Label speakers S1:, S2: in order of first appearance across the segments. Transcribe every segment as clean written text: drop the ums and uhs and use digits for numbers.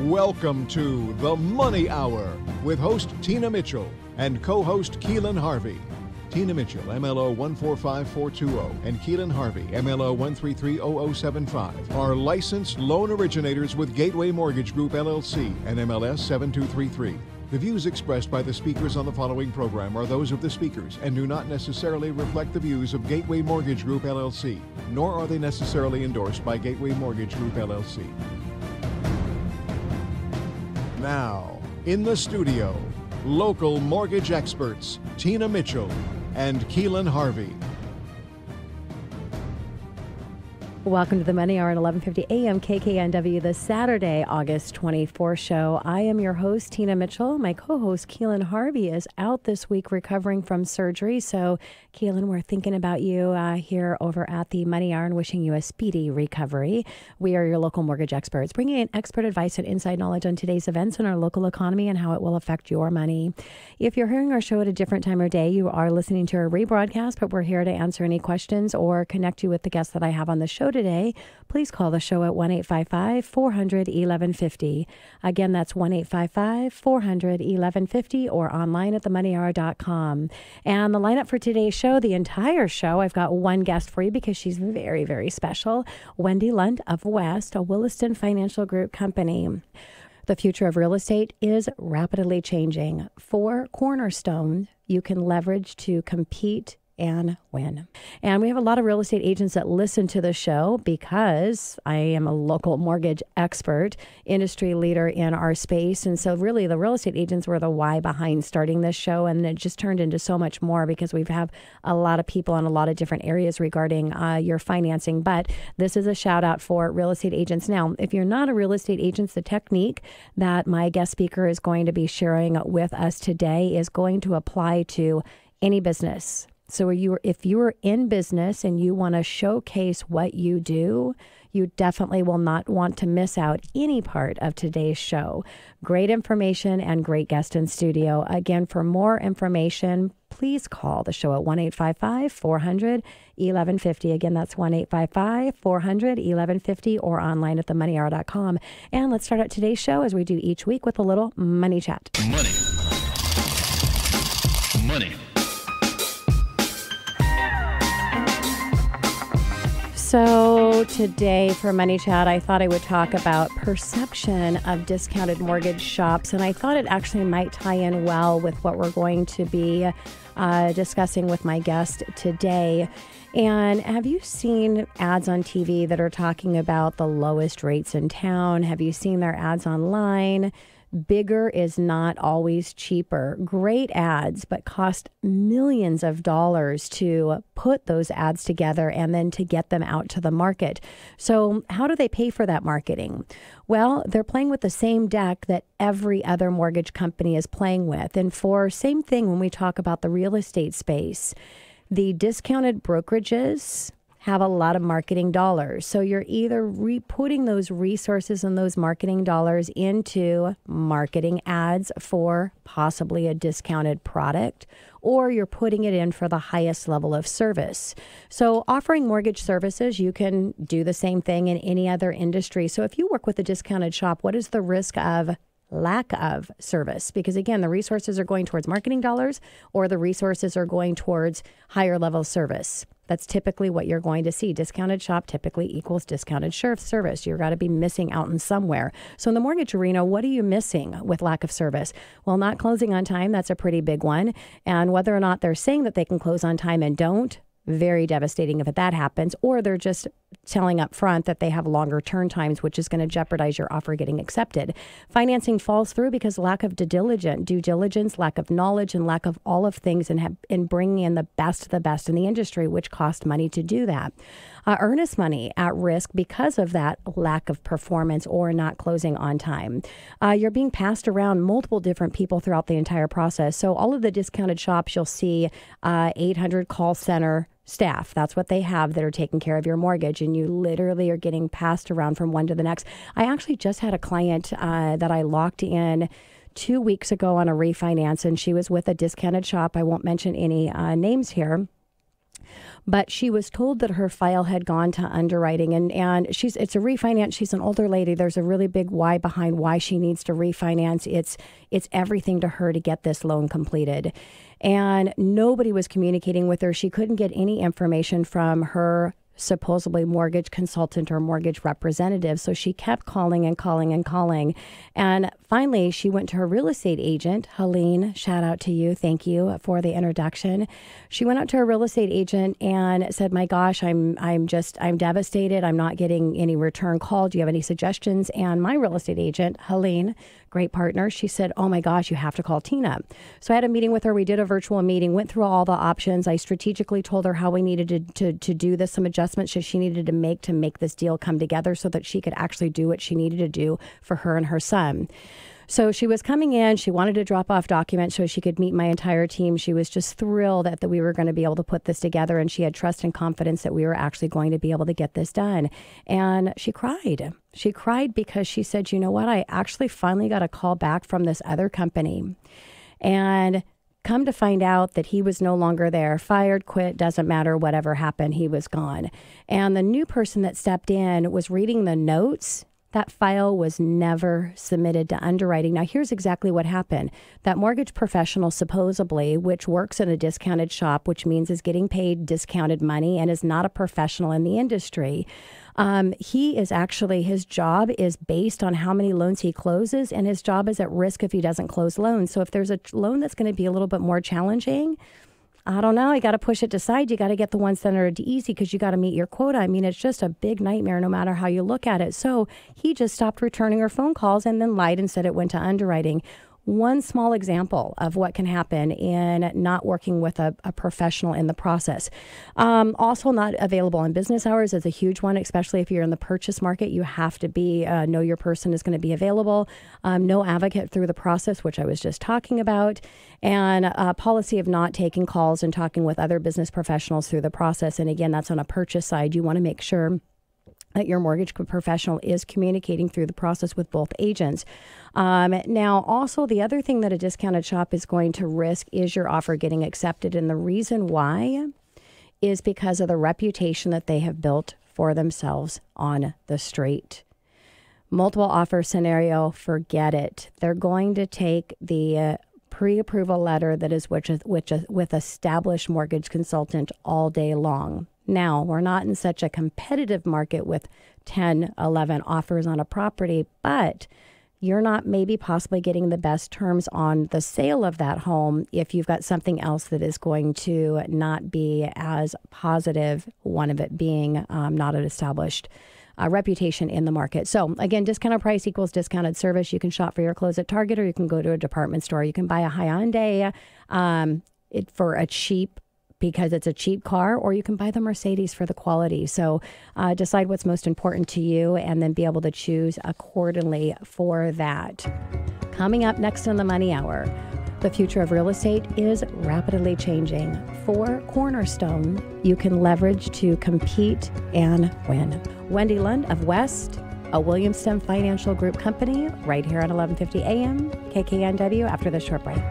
S1: Welcome to The Money Hour with host Tina Mitchell and co-host Keelan Harvey. Tina Mitchell, MLO 145420, and Keelan Harvey, MLO 1330075, are licensed loan originators with Gateway Mortgage Group, LLC, and MLS 7233. The views expressed by the speakers on the following program are those of the speakers and do not necessarily reflect the views of Gateway Mortgage Group, LLC, nor are they necessarily endorsed by Gateway Mortgage Group, LLC. Now, in the studio, local mortgage experts Tina Mitchell and Keelan Harvey.
S2: Welcome to the Money Hour at 11:50 a.m. KKNW, the Saturday, August 24th show. I am your host, Tina Mitchell. My co-host, Keelan Harvey, is out this week recovering from surgery. So, Keelan, we're thinking about you here over at the Money Hour and wishing you a speedy recovery. We are your local mortgage experts, bringing in expert advice and inside knowledge on today's events in our local economy and how it will affect your money. If you're hearing our show at a different time of day, you are listening to a rebroadcast, but we're here to answer any questions or connect you with the guests that I have on the show today. Please call the show at 1-855-400-1150. Again, that's 1-855-400-1150 or online at themoneyhour.com. And the lineup for today's show, the entire show, I've got one guest for you because she's very, very special. Wendy Lunt of West, a Williston financial group company. The future of real estate is rapidly changing. For Cornerstones, you can leverage to compete and win. And we have a lot of real estate agents that listen to the show because I am a local mortgage expert, industry leader in our space. And so really the real estate agents were the why behind starting this show. And it just turned into so much more because we have a lot of people in a lot of different areas regarding your financing. But this is a shout out for real estate agents. Now, if you're not a real estate agent, the technique that my guest speaker is going to be sharing with us today is going to apply to any business. So if you're in business and you want to showcase what you do, you definitely will not want to miss out any part of today's show. Great information and great guest in studio. Again, for more information, please call the show at 1-855-400-1150. Again, that's 1-855-400-1150 or online at themoneyhour.com. And let's start out today's show as we do each week with a little money chat. Money. So today for Money Chat, I thought I would talk about perception of discounted mortgage shops. And I thought it actually might tie in well with what we're going to be discussing with my guest today. And have you seen ads on TV that are talking about the lowest rates in town? Have you seen their ads online? Bigger is not always cheaper. Great ads, but cost millions of dollars to put those ads together and then to get them out to the market. So how do they pay for that marketing? Well, they're playing with the same deck that every other mortgage company is playing with. And for same thing when we talk about the real estate space, the discounted brokerages have a lot of marketing dollars. So you're either putting those resources and those marketing dollars into marketing ads for possibly a discounted product, or you're putting it in for the highest level of service. So offering mortgage services, you can do the same thing in any other industry. So if you work with a discounted shop, what is the risk of lack of service? Because again, the resources are going towards marketing dollars or the resources are going towards higher level service. That's typically what you're going to see. Discounted shop typically equals discounted service. You've got to be missing out in somewhere. So in the mortgage arena, what are you missing with lack of service? Well, not closing on time, that's a pretty big one. And whether or not they're saying that they can close on time and don't, very devastating if that happens, or they're just telling up front that they have longer turn times, which is going to jeopardize your offer getting accepted. Financing falls through because lack of due diligence, lack of knowledge, and lack of all of things in bringing in the best of the best in the industry, which cost money to do that. Earnest money at risk because of that lack of performance or not closing on time. You're being passed around multiple different people throughout the entire process. So all of the discounted shops, you'll see 800 call center staff. That's what they have that are taking care of your mortgage, and you literally are getting passed around from one to the next. I actually just had a client that I locked in 2 weeks ago on a refinance, and she was with a discounted shop. I won't mention any names here. but she was told that her file had gone to underwriting, and it's a refinance. She's an older lady. There's a really big why behind why she needs to refinance. It's everything to her to get this loan completed. And nobody was communicating with her. She couldn't get any information from her supposedly mortgage consultant or mortgage representative. So she kept calling and calling and calling. And finally, she went to her real estate agent, Helene. Shout out to you. Thank you for the introduction. She went out to her real estate agent and said, my gosh, I'm devastated. I'm not getting any return call. Do you have any suggestions? And my real estate agent, Helene, great partner, she said, oh my gosh, you have to call Tina. So I had a meeting with her. We did a virtual meeting, went through all the options. I strategically told her how we needed to do this, some adjustments that she needed to make this deal come together so that she could actually do what she needed to do for her and her son. So she was coming in. She wanted to drop off documents so she could meet my entire team. She was just thrilled that we were going to be able to put this together, and she had trust and confidence that we were actually going to be able to get this done. And she cried. She cried because she said, you know what? I actually finally got a call back from this other company. And come to find out that he was no longer there, fired, quit, doesn't matter, whatever happened, he was gone. And the new person that stepped in was reading the notes. That file was never submitted to underwriting. Now, here's exactly what happened. That mortgage professional, supposedly, which works in a discounted shop, which means is getting paid discounted money and is not a professional in the industry, his job is based on how many loans he closes, and his job is at risk if he doesn't close loans. So if there's a loan that's going to be a little bit more challenging, I don't know. You got to push it to side. You got to get the ones that are easy because you got to meet your quota. I mean, it's just a big nightmare no matter how you look at it. So he just stopped returning her phone calls and then lied and said it went to underwriting. One small example of what can happen in not working with a professional in the process. Also not available in business hours is a huge one, especially if you're in the purchase market. You have to be, know your person is going to be available. No advocate through the process, which I was just talking about. And a policy of not taking calls and talking with other business professionals through the process. And again, that's on a purchase side. You want to make sure that your mortgage professional is communicating through the process with both agents. Now, also, the other thing that a discounted shop is going to risk is your offer getting accepted. And the reason why is because of the reputation that they have built for themselves on the street. Multiple offer scenario, forget it. They're going to take the pre-approval letter that is with established mortgage consultant all day long. Now, we're not in such a competitive market with 10, 11 offers on a property, but you're not maybe possibly getting the best terms on the sale of that home if you've got something else that is going to not be as positive, one of it being not an established reputation in the market. So again, discounted price equals discounted service. You can shop for your clothes at Target, or you can go to a department store. You can buy a Hyundai for a cheap, because it's a cheap car, or you can buy the Mercedes for the quality. So decide what's most important to you and then be able to choose accordingly for that. Coming up next on the Money Hour, the future of real estate is rapidly changing. For Cornerstone, you can leverage to compete and win. Wendy Lunt of West, a Williston Financial Group company, right here at 1150 AM, KKNW, after this short break.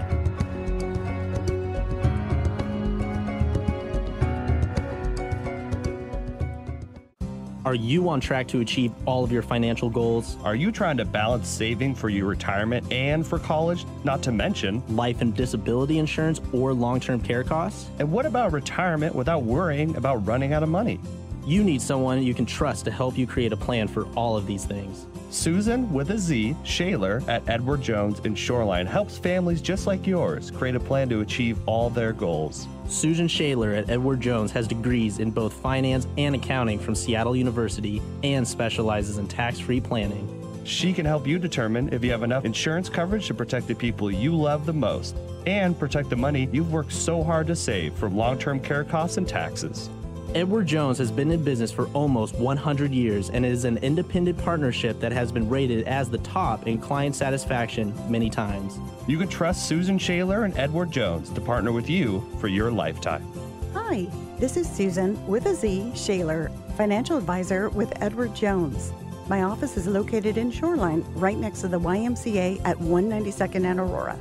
S3: Are you on track to achieve all of your financial goals?
S4: Are you trying to balance saving for your retirement and for college, not to mention
S3: life and disability insurance or long-term care costs?
S4: And what about retirement without worrying about running out of money?
S3: You need someone you can trust to help you create a plan for all of these things.
S4: Susan, with a Z, Shaler at Edward Jones in Shoreline helps families just like yours create a plan to achieve all their goals.
S3: Susan Shaler at Edward Jones has degrees in both finance and accounting from Seattle University and specializes in tax-free planning.
S4: She can help you determine if you have enough insurance coverage to protect the people you love the most and protect the money you've worked so hard to save from long-term care costs and taxes.
S3: Edward Jones has been in business for almost 100 years and is an independent partnership that has been rated as the top in client satisfaction many times.
S4: You can trust Susan Shaler and Edward Jones to partner with you for your lifetime.
S5: Hi, this is Susan with a Z, Shaler, financial advisor with Edward Jones. My office is located in Shoreline, right next to the YMCA at 192nd and Aurora.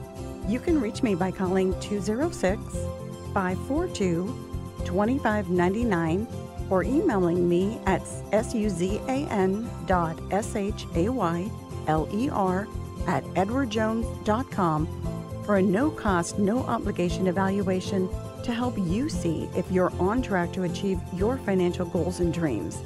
S5: You can reach me by calling 206-542 $25.99 or emailing me at suzan.shayler@edwardjones.com for a no-cost, no-obligation evaluation to help you see if you're on track to achieve your financial goals and dreams.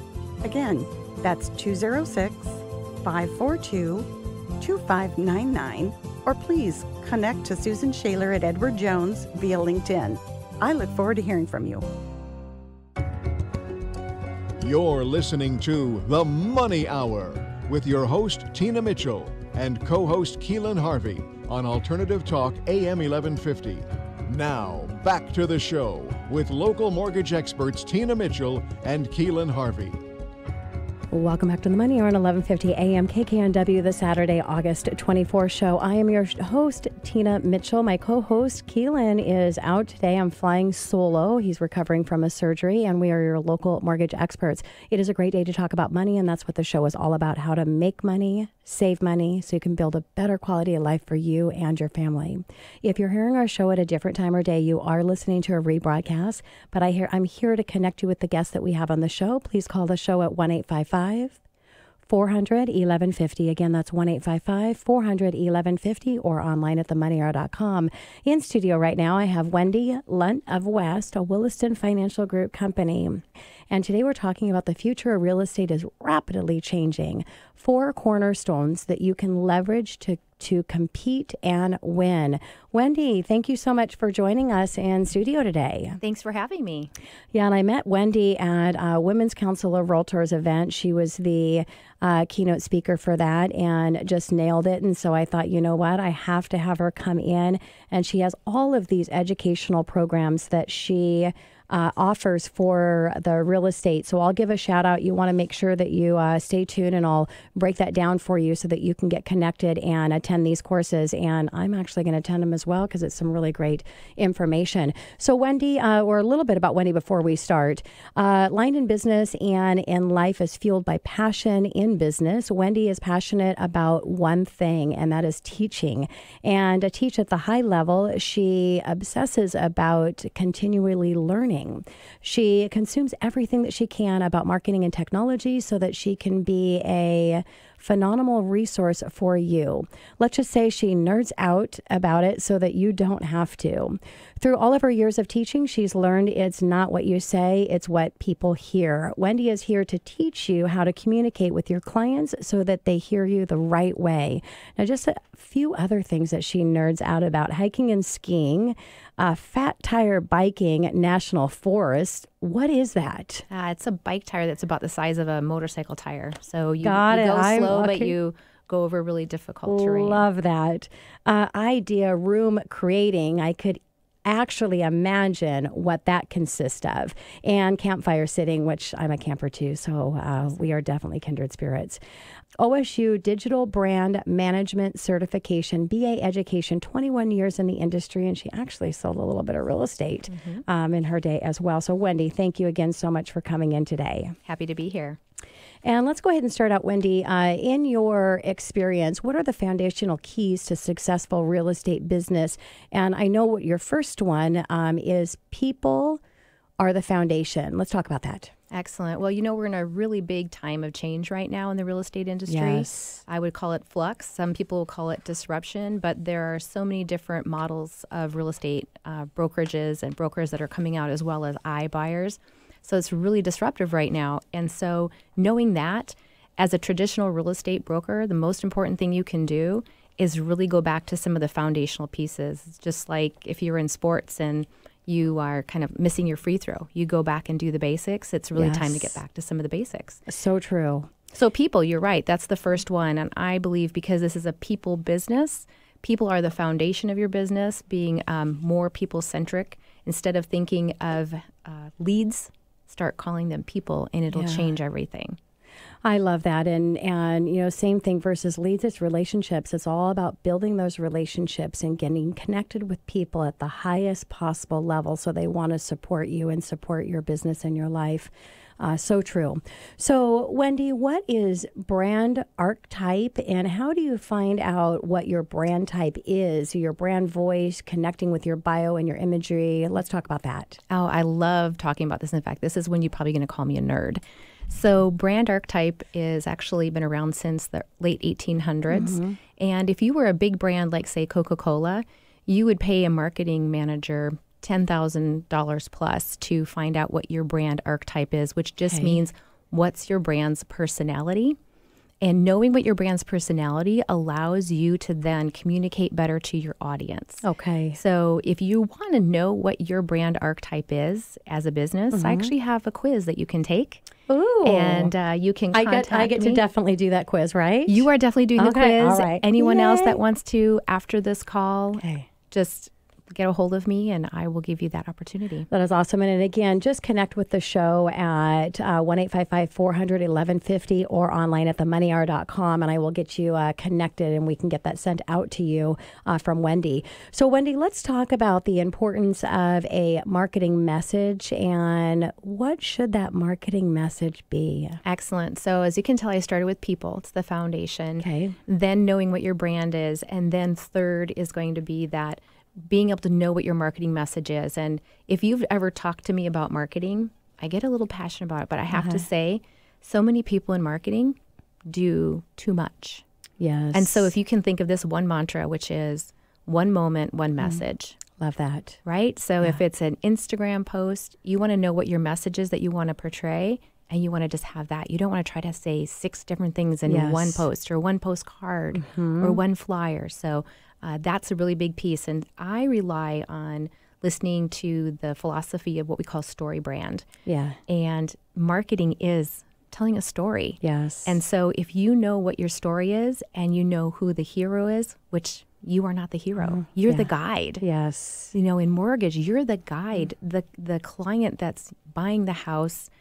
S5: Again, that's 206-542-2599, or please connect to Susan Shaler at Edward Jones via LinkedIn. I look forward to hearing from you.
S1: You're listening to The Money Hour with your host, Tina Mitchell, and co-host Keelan Harvey on Alternative Talk AM 1150. Now, back to the show with local mortgage experts Tina Mitchell and Keelan Harvey.
S2: Welcome back to the Money Hour on 1150 AM KKNW, the Saturday, August 24th show. I am your host, Tina Mitchell. My co-host, Keelan, is out today. I'm flying solo. He's recovering from a surgery, and we are your local mortgage experts. It is a great day to talk about money, and that's what the show is all about, how to make money, save money, so you can build a better quality of life for you and your family. If you're hearing our show at a different time or day, you are listening to a rebroadcast, but I'm here to connect you with the guests that we have on the show. Please call the show at 1-855-400-1150. Again, that's 1-855-400-1150 or online at themoneyhour.com. In studio right now, I have Wendy Lunt of West, a Williston financial group company. And today we're talking about the future of real estate is rapidly changing. 4 cornerstones that you can leverage to compete and win. Wendy, thank you so much for joining us in studio today.
S6: Thanks for having me.
S2: Yeah, and I met Wendy at a Women's Council of Realtors event. She was the keynote speaker for that and just nailed it. And so I thought, you know what, I have to have her come in. And she has all of these educational programs that she offers for the real estate. So I'll give a shout out. You want to make sure that you stay tuned, and I'll break that down for you so that you can get connected and attend these courses. And I'm actually going to attend them as well because it's some really great information. So Wendy, or a little bit about Wendy before we start. Line in business and in life is fueled by passion in business. Wendy is passionate about one thing, and that is teaching. And to teach at the high level, she obsesses about continually learning. She consumes everything that she can about marketing and technology so that she can be a phenomenal resource for you. Let's just say she nerds out about it so that you don't have to. Through all of her years of teaching, she's learned it's not what you say, it's what people hear. Wendy is here to teach you how to communicate with your clients so that they hear you the right way. Now, just a few other things that she nerds out about: hiking and skiing, fat tire biking, national forest. What is that?
S6: It's a bike tire that's about the size of a motorcycle tire. So you
S2: Got it.
S6: go slow,
S2: Okay.
S6: but you go over really difficult terrain.
S2: Love that. Idea room creating. I could actually imagine what that consists of. And campfire sitting, which I'm a camper too, so we are definitely kindred spirits. OSU Digital Brand Management Certification, BA Education, 21 years in the industry, and she actually sold a little bit of real estate in her day as well. So Wendy, thank you again so much for coming in today.
S6: Happy to be here.
S2: And let's go ahead and start out, Wendy. In your experience, what are the foundational keys to successful real estate business? And I know what your first one is: people are the foundation. Let's talk about that.
S6: Excellent. Well, we're in a really big time of change right now in the real estate industry.
S2: Yes.
S6: I would call it flux. Some people will call it disruption, but there are so many different models of real estate brokerages and brokers that are coming out, as well as iBuyers. So it's really disruptive right now. And so knowing that, as a traditional real estate broker, the most important thing you can do is really go back to some of the foundational pieces. It's just like if you're in sports and you are kind of missing your free throw, you go back and do the basics. It's really time to get back to some of the basics.
S2: So true.
S6: So people, you're right. That's the first one. And I believe because this is a people business, people are the foundation of your business, being more people-centric. Instead of thinking of leads, start calling them people, and it'll change everything.
S2: I love that. And same thing versus leads, it's relationships. It's all about building those relationships and getting connected with people at the highest possible level so they want to support you and support your business and your life. So true. So, Wendy, what is brand archetype, and how do you find out what your brand type is, your brand voice, connecting with your bio and your imagery? Let's talk about that.
S6: Oh, I love talking about this. In fact, this is when you're probably going to call me a nerd. So brand archetype is actually been around since the late 1800s. And if you were a big brand like, say, Coca-Cola, you would pay a marketing manager $10,000 plus to find out what your brand archetype is, which just means what's your brand's personality. And knowing what your brand's personality allows you to then communicate better to your audience.
S2: Okay.
S6: So if you want to know what your brand archetype is as a business, I actually have a quiz that you can take.
S2: Ooh.
S6: And you can contact
S2: I get
S6: me.
S2: to definitely do that quiz, right?
S6: You are definitely doing the quiz.
S2: All right.
S6: Anyone else
S2: Yay.
S6: that wants to, after this call,
S2: Okay.
S6: just get a hold of me and I will give you that opportunity.
S2: That is awesome. And again, just connect with the show at 1-855-400-1150 or online at themoneyhour.com, and I will get you connected and we can get that sent out to you from Wendy. So, Wendy, let's talk about the importance of a marketing message and what should that marketing message be?
S6: Excellent. So as you can tell, I started with people. It's the foundation.
S2: Okay.
S6: Then knowing what your brand is. And then third is going to be that being able to know what your marketing message is. And if you've ever talked to me about marketing, I get a little passionate about it, but I have to say, so many people in marketing do too much.
S2: Yes.
S6: And so if you can think of this one mantra, which is one moment, one message.
S2: Love that.
S6: Right? So if it's an Instagram post, you want to know what your message is that you want to portray, and you want to just have that. You don't want to try to say 6 different things in one post or one postcard or one flyer. So that's a really big piece. And I rely on listening to the philosophy of what we call story brand.
S2: Yeah.
S6: And marketing is telling a story.
S2: Yes.
S6: And so if you know what your story is and you know who the hero is, which you are not the hero, you're the guide.
S2: Yes.
S6: You know, in mortgage, you're the guide. The client that's buying the house,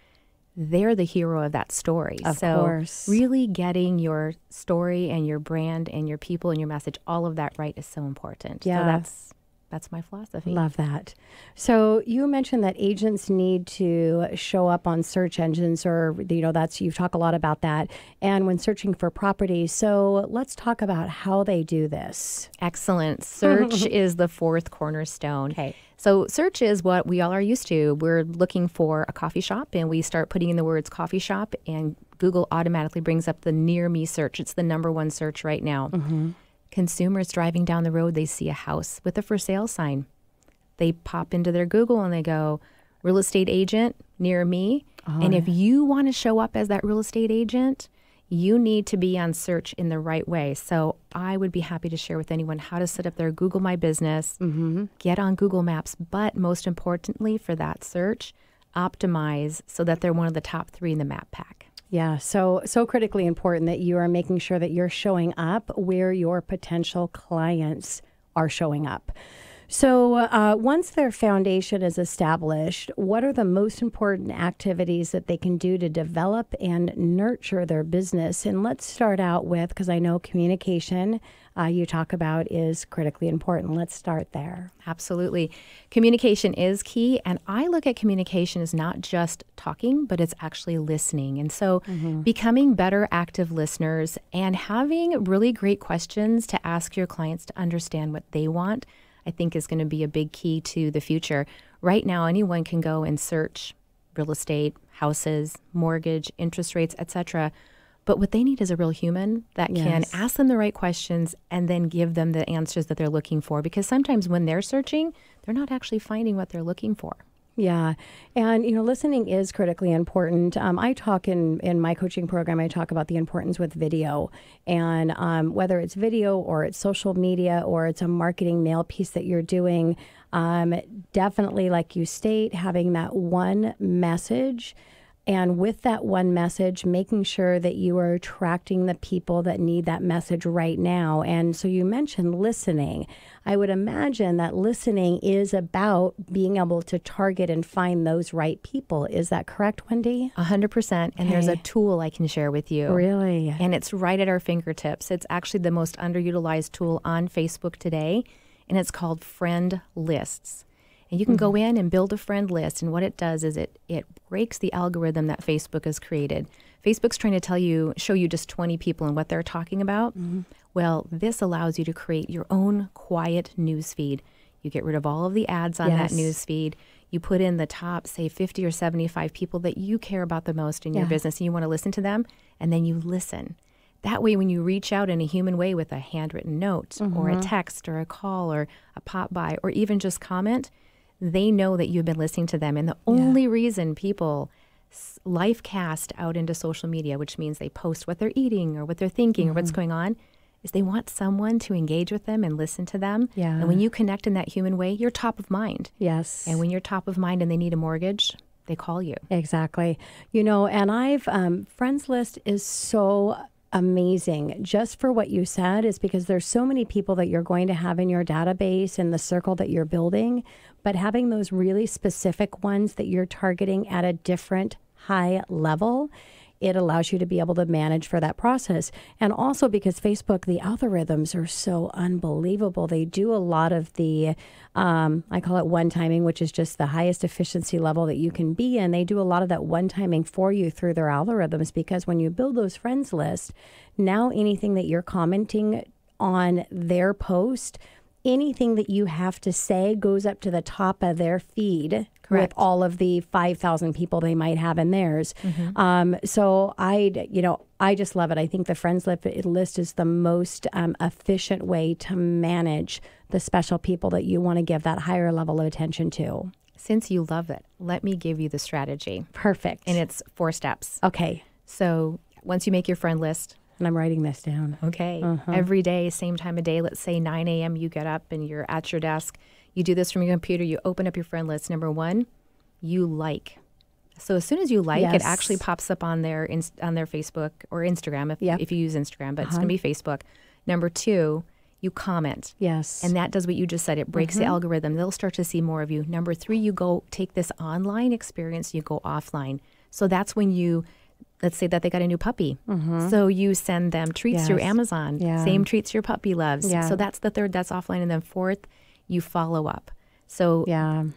S6: they're the hero of that story.
S2: Of course.
S6: Really getting your story and your brand and your people and your message, all of that right is so important.
S2: Yeah.
S6: So that's my philosophy.
S2: Love that. So you mentioned that agents need to show up on search engines, or you talk a lot about that, and when searching for property. So let's talk about how they do this.
S6: Excellent. Search is the fourth cornerstone.
S2: Okay.
S6: So search is what we all are used to. We're looking for a coffee shop and we start putting in the words coffee shop and Google automatically brings up the near me search. It's the #1 search right now. Consumers driving down the road, they see a house with a for sale sign. They pop into their Google and they go, real estate agent near me. And if you want to show up as that real estate agent, you need to be on search in the right way. So I would be happy to share with anyone how to set up their Google My Business, get on Google Maps, but most importantly for that search, optimize so that they're one of the top 3 in the map pack.
S2: Yeah, so critically important that you are making sure that you're showing up where your potential clients are showing up. So once their foundation is established, what are the most important activities that they can do to develop and nurture their business? And let's start out with, because I know communication you talk about is critically important. Let's start there.
S6: Absolutely. Communication is key. And I look at communication as not just talking, but it's actually listening. And so becoming better active listeners and having really great questions to ask your clients to understand what they want, I think is going to be a big key to the future. Right now, anyone can go and search real estate, houses, mortgage, interest rates, etc. But what they need is a real human that can ask them the right questions and then give them the answers that they're looking for. Because sometimes when they're searching, they're not actually finding what they're looking for.
S2: Yeah. And, listening is critically important. I talk in my coaching program, I talk about the importance with video, and whether it's video or it's social media or it's a marketing mail piece that you're doing, definitely, like you state, having that one message. And with that one message, making sure that you are attracting the people that need that message right now. And so you mentioned listening. I would imagine that listening is about being able to target and find those right people. Is that correct, Wendy?
S6: 100%. And there's a tool I can share with you.
S2: Really?
S6: And it's right at our fingertips. It's actually the most underutilized tool on Facebook today. And it's called Friend Lists. And you can go in and build a friend list. And what it does is it breaks the algorithm that Facebook has created. Facebook's trying to show you just 20 people and what they're talking about. Well, this allows you to create your own quiet news feed. You get rid of all of the ads on that news feed. You put in the top, say, 50 or 75 people that you care about the most in your business, and you want to listen to them, and then you listen. That way, when you reach out in a human way with a handwritten note or a text or a call or a pop by or even just comment, they know that you've been listening to them. And the only reason people life cast out into social media, which means they post what they're eating or what they're thinking or what's going on, is they want someone to engage with them and listen to them.
S2: Yeah.
S6: And when you connect in that human way, you're top of mind.
S2: Yes.
S6: And when you're top of mind and they need a mortgage, they call you.
S2: Exactly. And I've, Friends List is so amazing just for what you said, is because there's so many people that you're going to have in your database and the circle that you're building, but having those really specific ones that you're targeting at a different high level, it allows you to be able to manage for that process. And also because Facebook, the algorithms are so unbelievable. They do a lot of the, I call it one-timing, which is just the highest efficiency level that you can be in. They do a lot of that one-timing for you through their algorithms, because when you build those friends lists, now anything that you're commenting on their post, anything that you have to say goes up to the top of their feed.
S6: Correct.
S2: With all of the 5,000 people they might have in theirs. So I just love it. I think the Friends List is the most efficient way to manage the special people that you want to give that higher level of attention to.
S6: Since you love it, let me give you the strategy.
S2: Perfect.
S6: And it's 4 steps.
S2: Okay.
S6: So once you make your friend list,
S2: and I'm writing this down.
S6: Okay. Every day, same time of day, let's say 9 a.m., you get up and you're at your desk. You do this from your computer. You open up your friend list. Number 1, you like. So as soon as you like, it actually pops up on their Facebook or Instagram if you use Instagram, but it's going to be Facebook. Number 2, you comment.
S2: Yes.
S6: And that does what you just said. It breaks the algorithm. They'll start to see more of you. Number 3, you go take this online experience, you go offline. So that's when let's say that they got a new puppy. So you send them treats through Amazon. Same treats your puppy loves. So that's the 3rd, that's offline. And then 4th, you follow up. So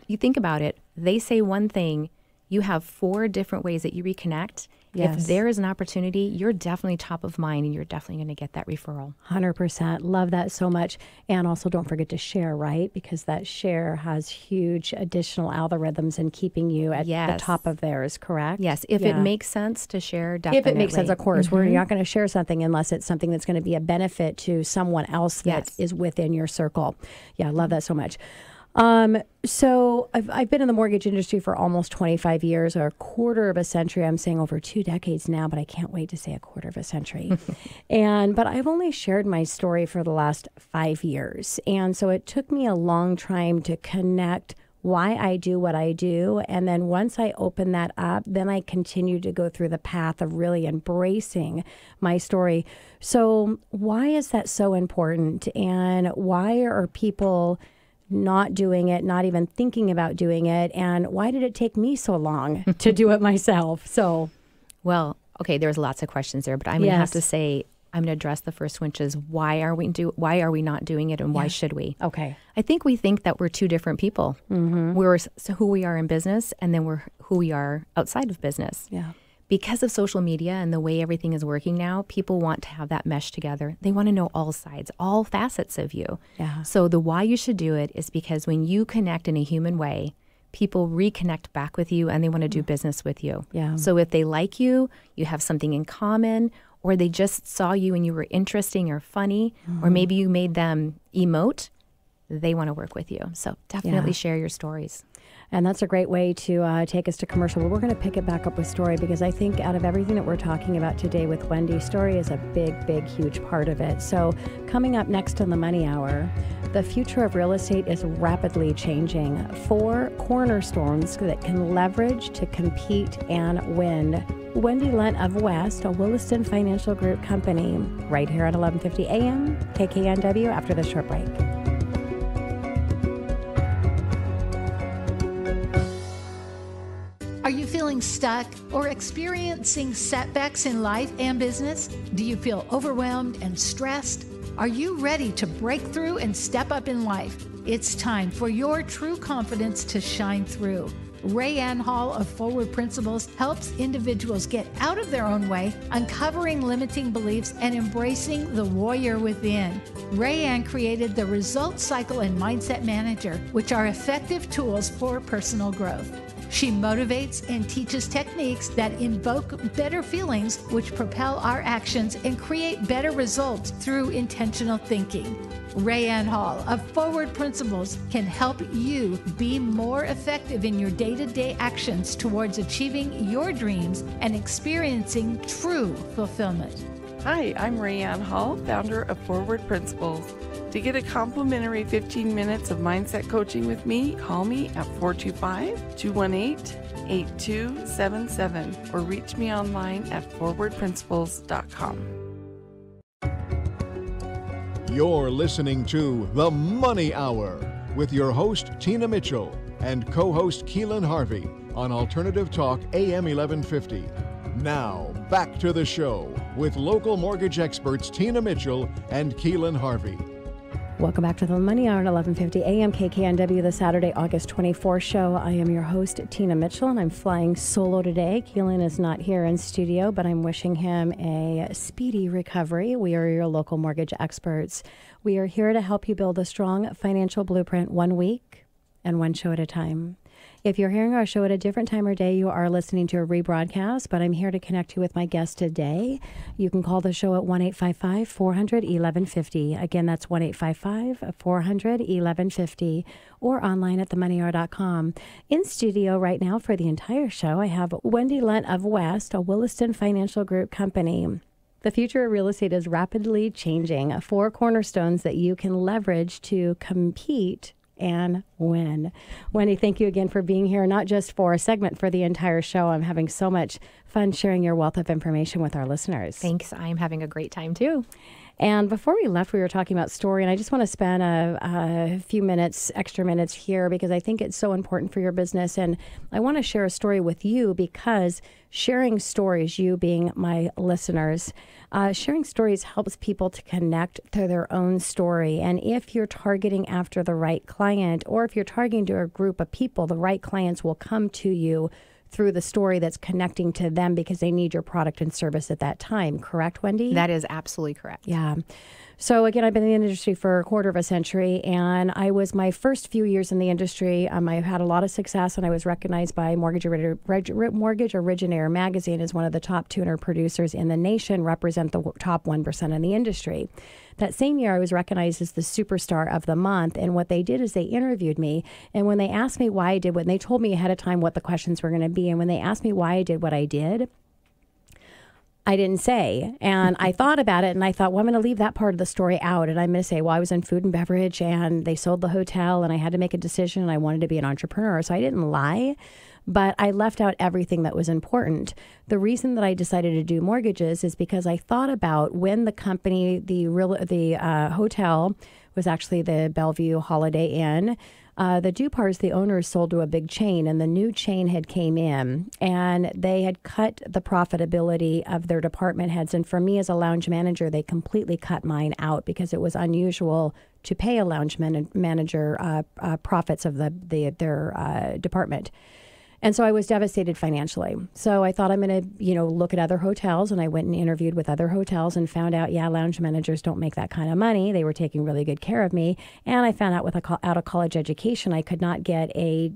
S6: you think about it. They say one thing, you have 4 different ways that you reconnect. If there is an opportunity, you're definitely top of mind and you're definitely going to get that referral.
S2: 100%. Love that so much. And also don't forget to share, right? Because that share has huge additional algorithms in keeping you at the top of theirs, correct?
S6: Yes. If it makes sense to share, definitely.
S2: If it makes sense, of course. We're not going to share something unless it's something that's going to be a benefit to someone else that is within your circle. Yeah, I love that so much. So I've been in the mortgage industry for almost 25 years, or a quarter of a century. I'm saying over 2 decades now, but I can't wait to say a quarter of a century. But I've only shared my story for the last 5 years. And so it took me a long time to connect why I do what I do. And then once I open that up, then I continue to go through the path of really embracing my story. So why is that so important? And why are people not doing it, not even thinking about doing it? And why did it take me so long to do it myself?
S6: Well, okay, there's lots of questions there, but I'm going to have to say, I'm going to address the first one, which is why are we not doing it, and why should we?
S2: Okay.
S6: I think we think that we're 2 different people. We're who we are in business, and then we're who we are outside of business.
S2: Yeah.
S6: Because of social media and the way everything is working now, people want to have that mesh together. They want to know all sides, all facets of you.
S2: Yeah.
S6: So the why you should do it is because when you connect in a human way, people reconnect back with you and they want to do business with you.
S2: Yeah.
S6: So if they like you, you have something in common, or they just saw you and you were interesting or funny, or maybe you made them emote, they want to work with you. So definitely share your stories.
S2: And that's a great way to take us to commercial. But we're going to pick it back up with story, because I think out of everything that we're talking about today with Wendy, story is a big, huge part of it. So coming up next on the Money Hour, the future of real estate is rapidly changing. 4 cornerstones that can leverage to compete and win. Wendy Lunt of West, a Williston financial group company, right here at 1150 AM, KKNW, after this short break.
S7: Are you feeling stuck or experiencing setbacks in life and business? Do you feel overwhelmed and stressed? Are you ready to break through and step up in life? It's time for your true confidence to shine through. Rayanne Hall of Forward Principles helps individuals get out of their own way, uncovering limiting beliefs and embracing the warrior within. Rayanne created the Results Cycle and Mindset Manager, which are effective tools for personal growth. She motivates and teaches techniques that invoke better feelings, which propel our actions and create better results through intentional thinking. Rayanne Hall of Forward Principles can help you be more effective in your day-to-day actions towards achieving your dreams and experiencing true fulfillment.
S8: Hi, I'm Rayanne Hall, founder of Forward Principles. To get a complimentary 15 minutes of mindset coaching with me, call me at 425-218-8277 or reach me online at forwardprinciples.com.
S1: You're listening to The Money Hour with your host, Tina Mitchell, and co-host Keelan Harvey on Alternative Talk AM 1150. Now, back to the show with local mortgage experts Tina Mitchell and Keelan Harvey.
S2: Welcome back to the Money Hour at 1150 AM KKNW, the Saturday, August 24th show. I am your host, Tina Mitchell, and I'm flying solo today. Keelan is not here in studio, but I'm wishing him a speedy recovery. We are your local mortgage experts. We are here to help you build a strong financial blueprint 1 week and one show at a time. If you're hearing our show at a different time or day, you are listening to a rebroadcast, but I'm here to connect you with my guest today. You can call the show at 1-855-400-1150. Again, that's 1-855-400-1150 or online at themoneyhour.com. In studio right now for the entire show, I have Wendy Lunt of West, a Williston financial group company. The future of real estate is rapidly changing. 4 cornerstones that you can leverage to compete and win. Wendy, thank you again for being here, not just for a segment, for the entire show. I'm having so much fun sharing your wealth of information with our listeners.
S6: Thanks. I'm having a great time too.
S2: And before we left, we were talking about story, and I just want to spend a few minutes, extra minutes here, because I think it's so important for your business. And I want to share a story with you because sharing stories, you being my listeners, sharing stories helps people to connect to their own story. And if you're targeting after the right client, or if you're targeting to a group of people, the right clients will come to you through the story that's connecting to them because they need your product and service at that time. Correct, Wendy?
S6: That is absolutely correct.
S2: Yeah. So again, I've been in the industry for a quarter of a century, and I was my first few years in the industry. I had a lot of success, and I was recognized by Mortgage Originator magazine as one of the top 200 producers in the nation, represent the top 1% in the industry. That same year, I was recognized as the superstar of the month, and what they did is they interviewed me, and when they asked me why I did what, and they told me ahead of time what the questions were going to be, and when they asked me why I did what I did, I didn't say. And I thought about it, and I thought, well, I'm going to leave that part of the story out. And I'm going to say, well, I was in food and beverage, and they sold the hotel, and I had to make a decision, and I wanted to be an entrepreneur. So I didn't lie, but I left out everything that was important. The reason that I decided to do mortgages is because I thought about when the company, the hotel was actually the Bellevue Holiday Inn. The Dupars, the owners, sold to a big chain, and the new chain had came in, and they had cut the profitability of their department heads. And for me as a lounge manager, they completely cut mine out because it was unusual to pay a lounge manager profits of their department. And so I was devastated financially. So I thought I'm going to, look at other hotels, and I went and interviewed with other hotels and found out, lounge managers don't make that kind of money. They were taking really good care of me. And I found out with out of college education, I could not get a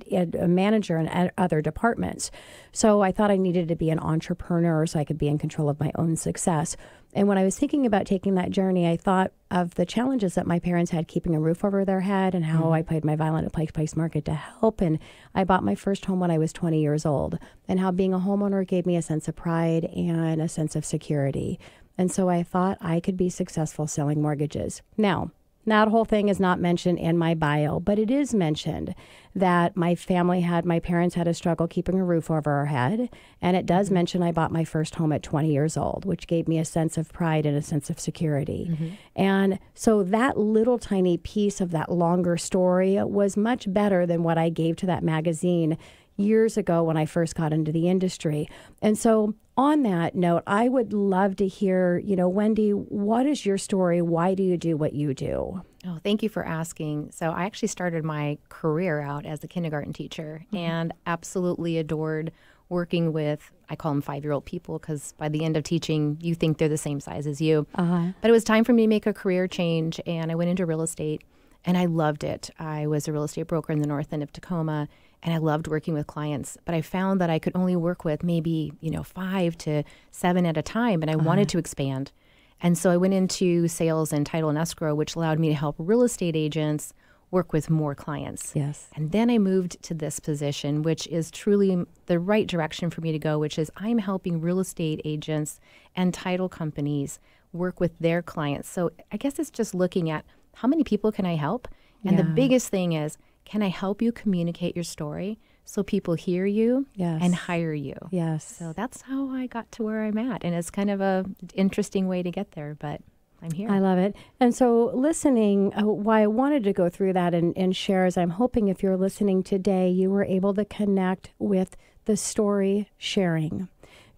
S2: manager in other departments. So I thought I needed to be an entrepreneur so I could be in control of my own success. And when I was thinking about taking that journey, I thought of the challenges that my parents had keeping a roof over their head, and how I played my violin at Place Market to help. And I bought my first home when I was 20 years old, and how being a homeowner gave me a sense of pride and a sense of security. And so I thought I could be successful selling mortgages. Now, that whole thing is not mentioned in my bio, but it is mentioned that my parents had a struggle keeping a roof over our head. And it does mention I bought my first home at 20 years old, which gave me a sense of pride and a sense of security. And so that little tiny piece of that longer story was much better than what I gave to that magazine years ago when I first got into the industry. And so On that note, I would love to hear, Wendy, what is your story? Why do you do what you do?
S6: Oh, thank you for asking. So I actually started my career out as a kindergarten teacher and absolutely adored working with, I call them 5-year-old people, because by the end of teaching, you think they're the same size as you. But it was time for me to make a career change, and I went into real estate, and I loved it. I was a real estate broker in the north end of Tacoma, and I loved working with clients. But I found that I could only work with maybe, 5 to 7 at a time, and I wanted to expand. And so I went into sales and title and escrow, which allowed me to help real estate agents work with more clients.
S2: Yes.
S6: And then I moved to this position, which is truly the right direction for me to go, which is I'm helping real estate agents and title companies work with their clients. So I guess it's just looking at how many people can I help? And the biggest thing is, can I help you communicate your story so people hear you and hire you?
S2: Yes.
S6: So that's how I got to where I'm at. And it's kind of an interesting way to get there, but I'm here.
S2: I love it. And so listening, why I wanted to go through that and share is I'm hoping if you're listening today, you were able to connect with the story sharing.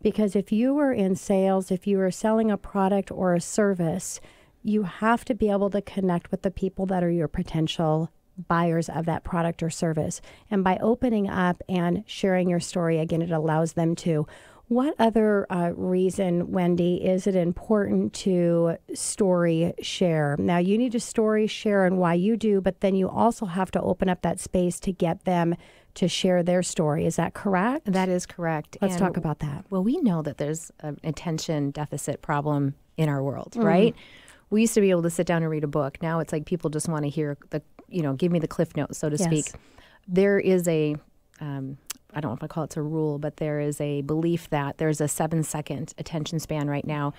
S2: Because if you were in sales, if you were selling a product or a service, you have to be able to connect with the people that are your potential buyers of that product or service. And by opening up and sharing your story, again, it allows them to. What other reason, Wendy, is it important to story share? Now, you need to story share and why you do, but then you also have to open up that space to get them to share their story. Is that correct?
S6: That is correct.
S2: Let's talk about that.
S6: Well, we know that there's an attention deficit problem in our world, right? We used to be able to sit down and read a book. Now it's like people just want to hear give me the cliff notes, so to speak. There is a, I don't know if I call it a rule, but there is a belief that there's a 7-second attention span right now.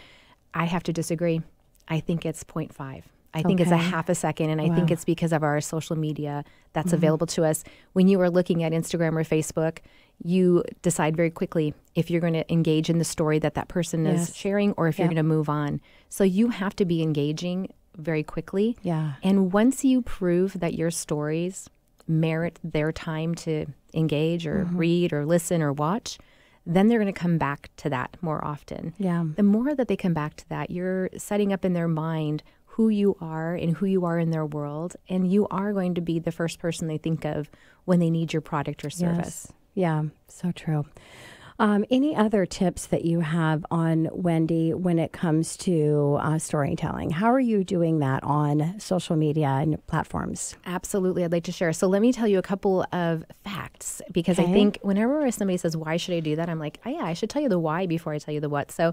S6: I have to disagree. I think it's 0.5. I think it's a half a second, and I think it's because of our social media that's available to us. When you are looking at Instagram or Facebook, you decide very quickly if you're going to engage in the story that person is sharing or if you're going to move on. So you have to be engaging very quickly.
S2: Yeah.
S6: And once you prove that your stories merit their time to engage or read or listen or watch, then they're going to come back to that more often.
S2: Yeah.
S6: The more that they come back to that, you're setting up in their mind who you are and who you are in their world, and you are going to be the first person they think of when they need your product or service.
S2: Yes. Yeah, so true. Any other tips that you have on, Wendy, when it comes to storytelling? How are you doing that on social media and platforms?
S6: Absolutely. I'd like to share. So let me tell you a couple of facts, because I think whenever somebody says, why should I do that? I'm like, oh, yeah, I should tell you the why before I tell you the what. So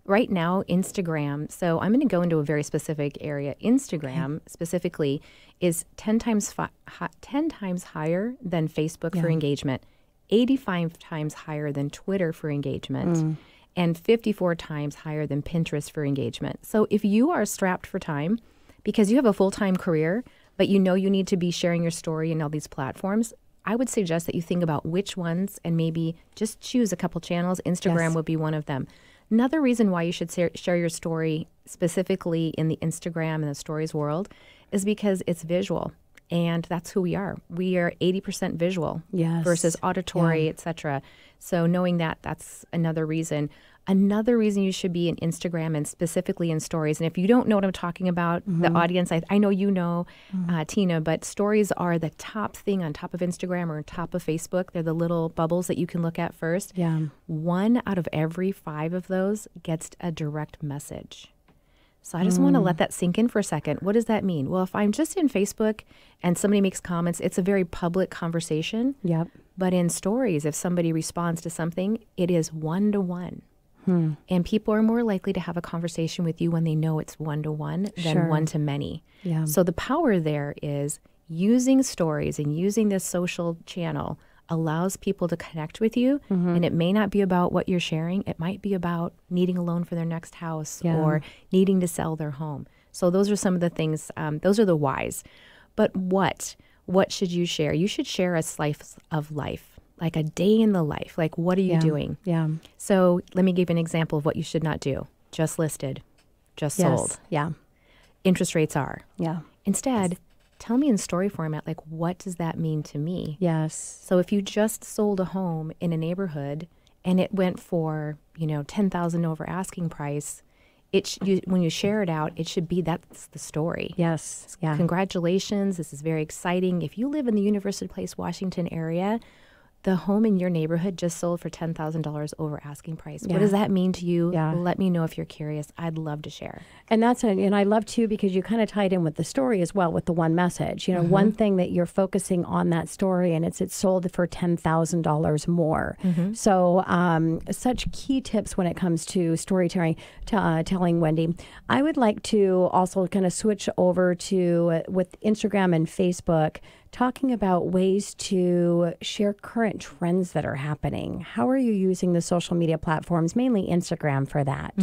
S6: right now, Instagram, so I'm going to go into a very specific area. Instagram specifically is 10 times higher than Facebook for engagement. 85 times higher than Twitter for engagement, and 54 times higher than Pinterest for engagement. So if you are strapped for time because you have a full-time career, but you know you need to be sharing your story in all these platforms, I would suggest that you think about which ones and maybe just choose a couple channels. Instagram would be one of them. Another reason why you should share your story specifically in the Instagram and the stories world is because it's visual. And that's who we are. We are 80% visual versus auditory, etc. So knowing that, that's another reason. Another reason you should be in Instagram and specifically in stories. And if you don't know what I'm talking about, the audience, I know you know, Tina, but stories are the top thing on top of Instagram or on top of Facebook. They're the little bubbles that you can look at first.
S2: Yeah.
S6: 1 out of every 5 of those gets a direct message. So I just want to let that sink in for a second. What does that mean? Well, if I'm just in Facebook and somebody makes comments, it's a very public conversation.
S2: Yep.
S6: But in stories, if somebody responds to something, it is 1-to-1. And people are more likely to have a conversation with you when they know it's 1-to-1 than 1-to-many.
S2: Yeah.
S6: So the power there is using stories and using this social channel allows people to connect with you. And it may not be about what you're sharing. It might be about needing a loan for their next house or needing to sell their home. So those are some of the things, those are the whys. But what should you share? You should share a slice of life, like a day in the life. Like, what are you doing?
S2: Yeah.
S6: So let me give you an example of what you should not do. Just listed, just sold.
S2: Yeah.
S6: Interest rates are.
S2: Yeah.
S6: Instead, tell me in story format, like, what does that mean to me?
S2: Yes.
S6: So if you just sold a home in a neighborhood and it went for, $10,000 over asking price, when you share it out, it should be that's the story.
S2: Yes. Yeah.
S6: Congratulations. This is very exciting. If you live in the University Place, Washington area, the home in your neighborhood just sold for $10,000 over asking price.
S2: Yeah.
S6: What does that mean to you?
S2: Yeah.
S6: Let me know if you're curious. I'd love to share.
S2: And and I love too, because you kind of tied in with the story as well with the one message. One thing that you're focusing on that story, and it's sold for $10,000 more. So such key tips when it comes to storytelling, telling, Wendy. I would like to also kind of switch over to with Instagram and Facebook, talking about ways to share current trends that are happening. How are you using the social media platforms, mainly Instagram, for that?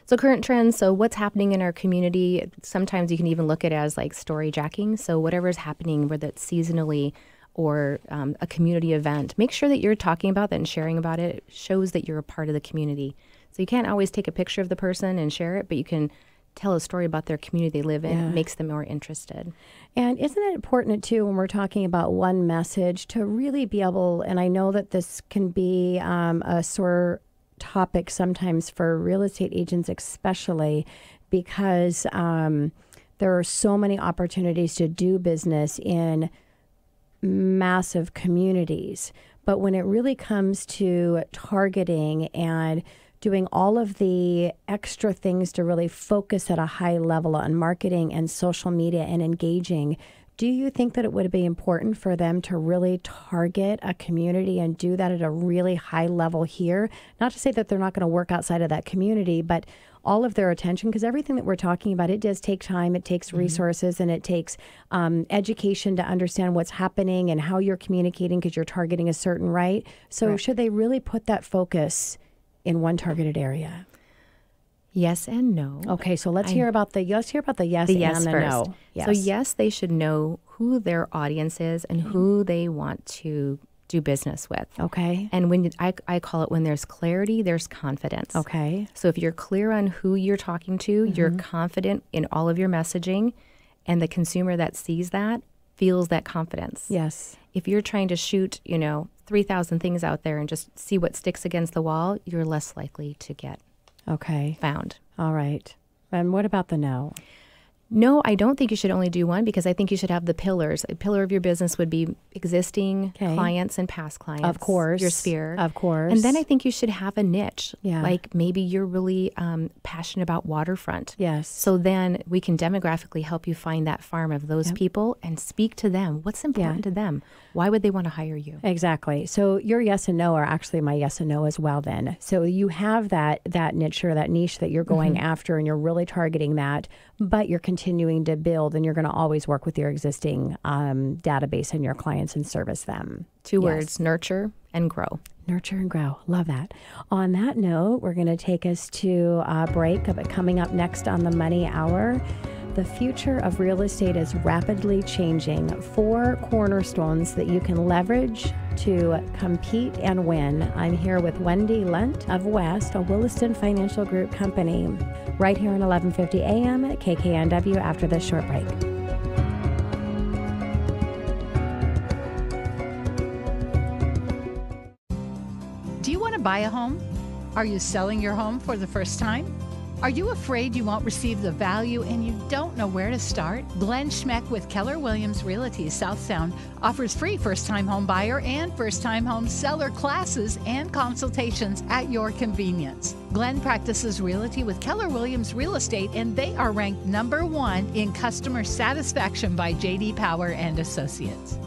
S6: So current trends, so what's happening in our community, sometimes you can even look at it as like story jacking. So whatever's happening, whether it's seasonally or a community event, make sure that you're talking about that and sharing about it. It shows that you're a part of the community. So you can't always take a picture of the person and share it, but you can tell a story about their community they live in. It makes them more interested.
S2: And isn't it important, too, when we're talking about one message, to really be able, and I know that this can be a sore topic sometimes for real estate agents especially, because there are so many opportunities to do business in massive communities. But when it really comes to targeting and doing all of the extra things to really focus at a high level on marketing and social media and engaging, do you think that it would be important for them to really target a community and do that at a really high level here? Not to say that they're not going to work outside of that community, but all of their attention, because everything that we're talking about, it does take time, it takes resources, and it takes education to understand what's happening and how you're communicating, because you're targeting a certain right. So should they really put that focus in one targeted area?
S6: Yes and no.
S2: Okay, so let's hear about the yes and the
S6: first.
S2: no. Yes.
S6: So yes, they should know who their audience is and who they want to do business with.
S2: Okay.
S6: And when I call it, when there's clarity, there's confidence.
S2: Okay.
S6: So if you're clear on who you're talking to, you're confident in all of your messaging, and the consumer that sees that feels that confidence.
S2: Yes.
S6: If you're trying to shoot, 3,000 things out there and just see what sticks against the wall, you're less likely to get found.
S2: All right. And what about the no?
S6: No, I don't think you should only do one, because I think you should have the pillars. A pillar of your business would be existing clients and past clients.
S2: Of course.
S6: Your sphere.
S2: Of course.
S6: And then I think you should have a niche.
S2: Yeah.
S6: Like maybe you're really passionate about waterfront.
S2: Yes.
S6: So then we can demographically help you find that farm of those people and speak to them. What's important to them? Why would they want to hire you?
S2: Exactly. So your yes and no are actually my yes and no as well then. So you have that niche or that niche that you're going after, and you're really targeting that, but you're continuing to build, and you're going to always work with your existing database and your clients and service them.
S6: Two words: nurture and grow.
S2: Nurture and grow. Love that. On that note, we're going to take us to a break. But coming up next on the Money Hour, the future of real estate is rapidly changing. 4 cornerstones that you can leverage to compete and win. I'm here with Wendy Lunt of West, a Williston Financial Group company, right here on 1150 AM at KKNW after this short break.
S7: Do you want to buy a home? Are you selling your home for the first time? Are you afraid you won't receive the value and you don't know where to start? Glenn Schmeck with Keller Williams Realty South Sound offers free first-time home buyer and first-time home seller classes and consultations at your convenience. Glenn practices realty with Keller Williams Real Estate, and they are ranked #1 in customer satisfaction by J.D. Power and Associates.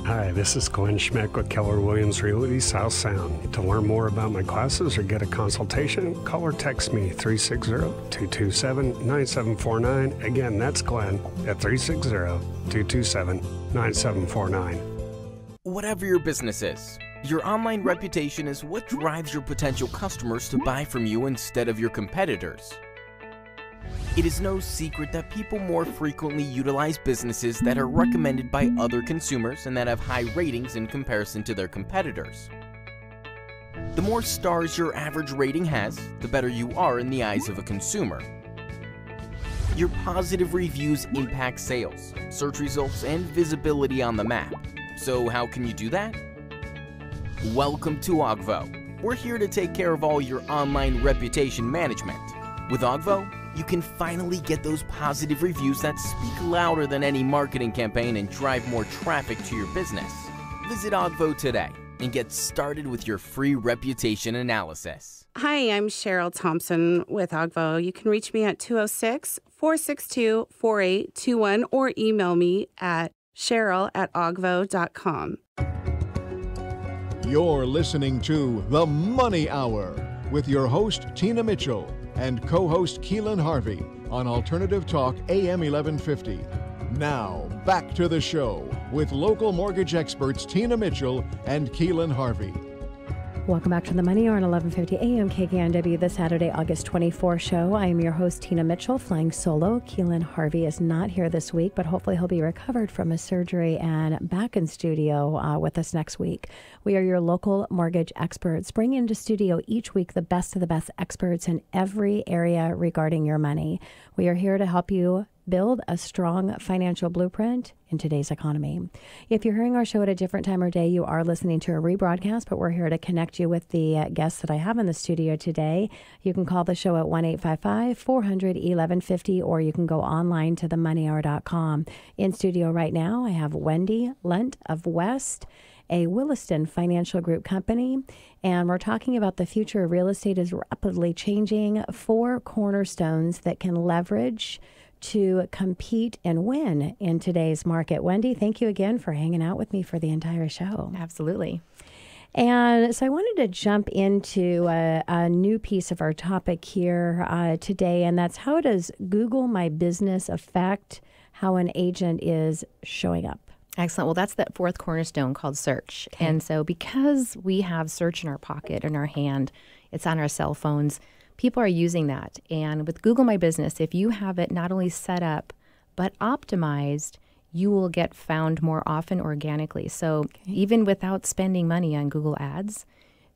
S9: Hi, this is Glenn Schmeck with Keller Williams Realty South Sound. To learn more about my classes or get a consultation, call or text me 360-227-9749. Again, that's Glenn at 360-227-9749.
S10: Whatever your business is, your online reputation is what drives your potential customers to buy from you instead of your competitors. It is no secret that people more frequently utilize businesses that are recommended by other consumers and that have high ratings in comparison to their competitors. The more stars your average rating has, the better you are in the eyes of a consumer. Your positive reviews impact sales, search results, and visibility on the map. So how can you do that? Welcome to Ogvo. We're here to take care of all your online reputation management. With Ogvo, you can finally get those positive reviews that speak louder than any marketing campaign and drive more traffic to your business. Visit Ogvo today and get started with your free reputation analysis.
S11: Hi, I'm Cheryl Thompson with Ogvo. You can reach me at 206-462-4821 or email me at cheryl@ogvo.com.
S1: You're listening to The Money Hour with your host, Tina Mitchell, and co-host Keelan Harvey on Alternative Talk AM 1150. Now, back to the show with local mortgage experts Tina Mitchell and Keelan Harvey.
S2: Welcome back to the Money Hour on 1150 AM KKNW, the Saturday, August 24 show. I am your host, Tina Mitchell, flying solo. Keelan Harvey is not here this week, but hopefully he'll be recovered from his surgery and back in studio with us next week. We are your local mortgage experts, bringing into studio each week the best of the best experts in every area regarding your money. We are here to help you build a strong financial blueprint in today's economy. If you're hearing our show at a different time or day, you are listening to a rebroadcast, but we're here to connect you with the guests that I have in the studio today. You can call the show at 1-855-400-1150, or you can go online to themoneyhour.com. In studio right now, I have Wendy Lunt of West, a Williston financial group company, and we're talking about the future of real estate is rapidly changing. 4 cornerstones that can leverage to compete and win in today's market. Wendy, thank you again for hanging out with me for the entire show.
S6: Absolutely.
S2: And so I wanted to jump into a new piece of our topic here today, and that's how does Google My Business affect how an agent is showing up?
S6: Excellent. Well, that's that 4th cornerstone called search. Okay. And so because we have search in our pocket, in our hand, it's on our cell phones, people are using that. And with Google My Business, if you have it not only set up, but optimized, you will get found more often organically. So even without spending money on Google Ads,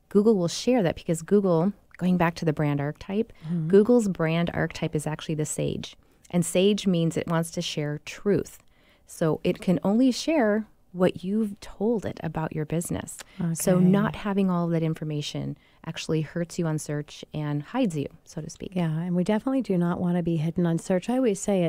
S6: Google will share that because Google, going back to the brand archetype, Google's brand archetype is actually the sage. And sage means it wants to share truth. So it can only share what you've told it about your business. Okay. So not having all of that information actually hurts you on search and hides you, so to speak.
S2: Yeah, and we definitely do not want to be hidden on search. I always say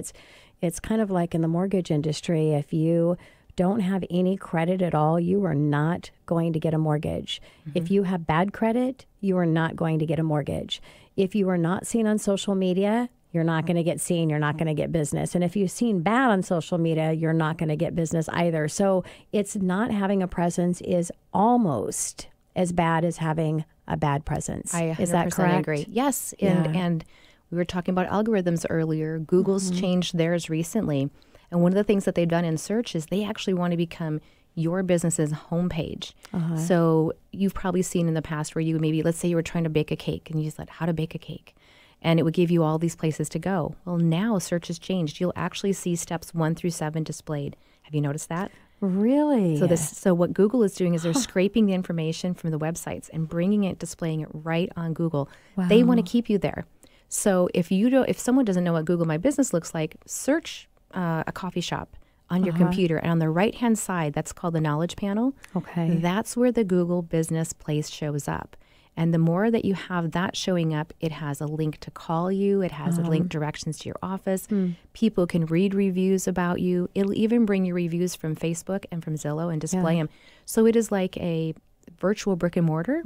S2: it's kind of like in the mortgage industry. If you don't have any credit at all, you are not going to get a mortgage. If you have bad credit, you are not going to get a mortgage. If you are not seen on social media, you're not going to get seen, you're not going to get business. And if you've seen bad on social media, you're not going to get business either. So it's not having a presence is almost as bad as having a bad presence.
S6: I 100%
S2: is that correct?
S6: Agree. Yes. And we were talking about algorithms earlier. Google's changed theirs recently. And one of the things that they've done in search is they actually want to become your business's homepage. So you've probably seen in the past where you maybe, let's say you were trying to bake a cake and you said, how to bake a cake. And it would give you all these places to go. Well, now search has changed. You'll actually see steps 1 through 7 displayed. Have you noticed that?
S2: Really?
S6: So what Google is doing is they're scraping the information from the websites and bringing it, displaying it right on Google. Wow. They want to keep you there. So if someone doesn't know what Google My Business looks like, search a coffee shop on your computer, and on the right-hand side, that's called the knowledge panel. Okay. That's where the Google Business place shows up. And the more that you have that showing up, it has a link to call you. It has a link directions to your office. People can read reviews about you. It'll even bring you reviews from Facebook and from Zillow and display them. So it is like a virtual brick and mortar